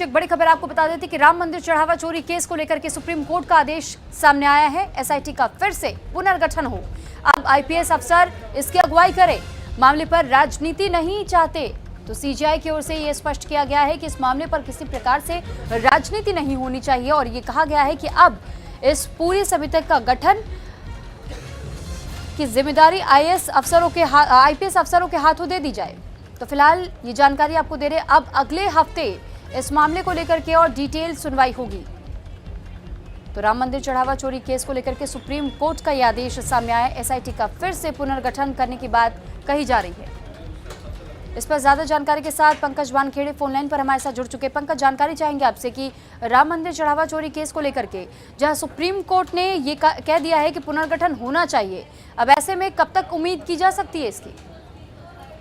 एक बड़ी खबर आपको बता देती कि राम मंदिर चढ़ावा चोरी केस को लेकर के सुप्रीम कोर्ट का आदेश सामने आया है। एसआईटी का फिर से पुनर्गठन हो, अब आईपीएस अफसर इसकी अगुवाई करे। मामले पर राजनीति नहीं चाहते तो सीजीआई की ओर से यह स्पष्ट किया गया है कि इस मामले पर किसी प्रकार से राजनीति नहीं होनी चाहिए और ये कहा गया है कि अब इस पूरी समिति का गठन की जिम्मेदारी आईपीएस अफसरों के हाथों दे दी जाए। तो फिलहाल ये जानकारी आपको दे रहे हैं। अब अगले हफ्ते इस मामले को लेकर के और डिटेल सुनवाई होगी। तो राम मंदिर चढ़ावा चोरी केस को लेकर के सुप्रीम कोर्ट का यह आदेश सामने आया। एसआईटी का फिर से पुनर्गठन करने की बात कही जा रही है। इस पर ज्यादा जानकारी के साथ पंकज वानखेड़े फोनलाइन पर हमारे साथ जुड़ चुके। पंकज, जानकारी चाहेंगे आपसे कि राम मंदिर चढ़ावा चोरी केस को लेकर के जहां सुप्रीम कोर्ट ने ये कह दिया है कि पुनर्गठन होना चाहिए, अब ऐसे में कब तक उम्मीद की जा सकती है इसकी?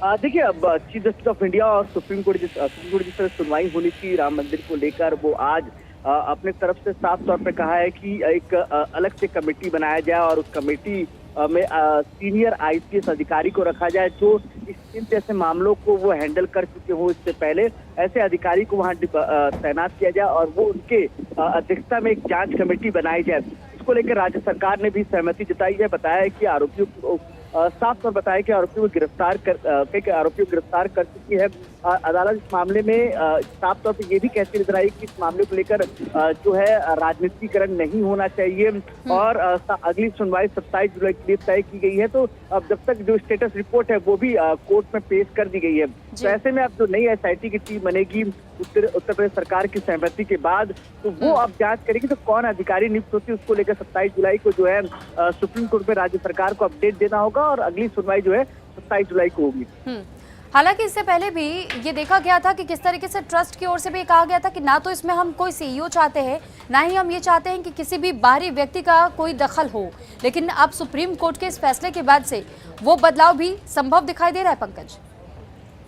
देखिए, अब चीफ जस्टिस ऑफ इंडिया और सुप्रीम कोर्ट जिस तरह सुनवाई होनी थी राम मंदिर को लेकर, वो आज अपने तरफ से साफ तौर पे कहा है कि एक अलग से कमेटी बनाया जाए और उस कमेटी में सीनियर आईपीएस अधिकारी को रखा जाए जो इन जैसे मामलों को वो हैंडल कर चुके हो। इससे पहले ऐसे अधिकारी को वहां तैनात किया जाए और वो उनके अध्यक्षता में एक जांच कमेटी बनाई जाए। इसको लेकर राज्य सरकार ने भी सहमति जताई है। बताया है कि आरोपियों को साफ तौर बताया कि आरोपियों को गिरफ्तार कर चुकी है अदालत। इस मामले में साफ तौर पर ये भी कहती नजर आई कि इस मामले को लेकर जो है राजनीतिकरण नहीं होना चाहिए और अगली सुनवाई 27 जुलाई के लिए तय की गई है। तो अब जब तक जो स्टेटस रिपोर्ट है वो भी कोर्ट में पेश कर दी गई है। तो ऐसे में अब जो नई एसआईटी की टीम बनेगी उत्तर प्रदेश सरकार की सहमति के बाद, तो वो अब जांच करेगी तो कौन अधिकारी नियुक्त होती है उसको लेकर 27 जुलाई को जो है सुप्रीम कोर्ट में राज्य सरकार को अपडेट देना होगा और अगली सुनवाई जो है 27 जुलाई को होगी। हालांकि इससे पहले भी ये देखा गया था कि किस तरीके से ट्रस्ट की ओर से भी कहा गया था कि ना तो इसमें हम कोई सीईओ चाहते हैं, ना ही हम ये चाहते हैं कि किसी भी बाहरी व्यक्ति का कोई दखल हो। लेकिन अब सुप्रीम कोर्ट के इस फैसले के बाद से वो बदलाव भी संभव दिखाई दे रहा है। पंकज,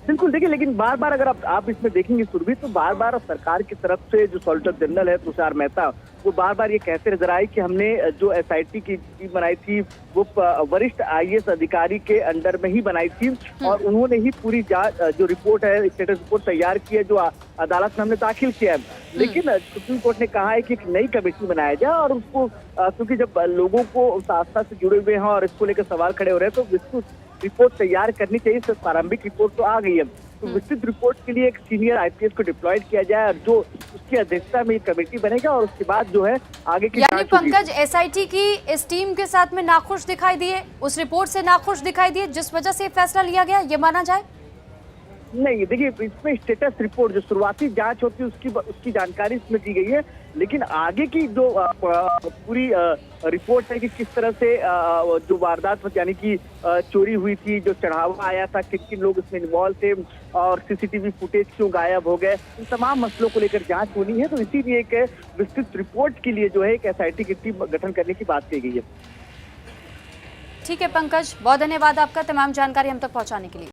बिल्कुल, देखिए, लेकिन बार बार अगर आप इसमें देखेंगे सुरभि, तो बार बार सरकार की तरफ से जो सॉलिसिटर जनरल है तुषार मेहता, वो बार बार ये कहते नजर आए कि हमने जो एसआईटी की टीम बनाई थी वो वरिष्ठ आईएएस अधिकारी के अंडर में ही बनाई थी और उन्होंने ही पूरी जांच जो रिपोर्ट है, स्टेटस रिपोर्ट तैयार की है जो अदालत में हमने दाखिल किया है। लेकिन सुप्रीम कोर्ट ने कहा है कि एक नई कमेटी बनाया जाए और उसको क्योंकि जब लोगों को उस आस्था से जुड़े हुए हैं और इसको लेकर सवाल खड़े हो रहे हैं तो विस्तृत रिपोर्ट तैयार करनी चाहिए। प्रारंभिक रिपोर्ट तो आ गई है, तो विस्तृत रिपोर्ट के लिए एक सीनियर आईपीएस को डिप्लॉयड किया जाए और जो उसकी अध्यक्षता में एक कमेटी बनेगा और उसके बाद जो है आगे की यानी पंकज, एसआईटी की इस टीम के साथ में नाखुश दिखाई दिए, उस रिपोर्ट से नाखुश दिखाई दिए जिस वजह से फैसला लिया गया, ये माना जाए? नहीं, देखिए, इसमें स्टेटस रिपोर्ट जो शुरुआती जांच होती है उसकी जानकारी इसमें दी गई है, लेकिन आगे की जो पूरी रिपोर्ट है कि किस तरह से जो वारदात यानी कि चोरी हुई थी, जो चढ़ावा आया था, किन किन लोग इसमें इन्वॉल्व थे और सीसीटीवी फुटेज क्यों गायब हो गए, इन तमाम मसलों को लेकर जांच होनी है। तो इसीलिए एक विस्तृत रिपोर्ट के लिए जो है एक एसआईटी की टीम गठन करने की बात कही गई है। ठीक है पंकज, बहुत धन्यवाद आपका तमाम जानकारी हम तक पहुंचाने के लिए।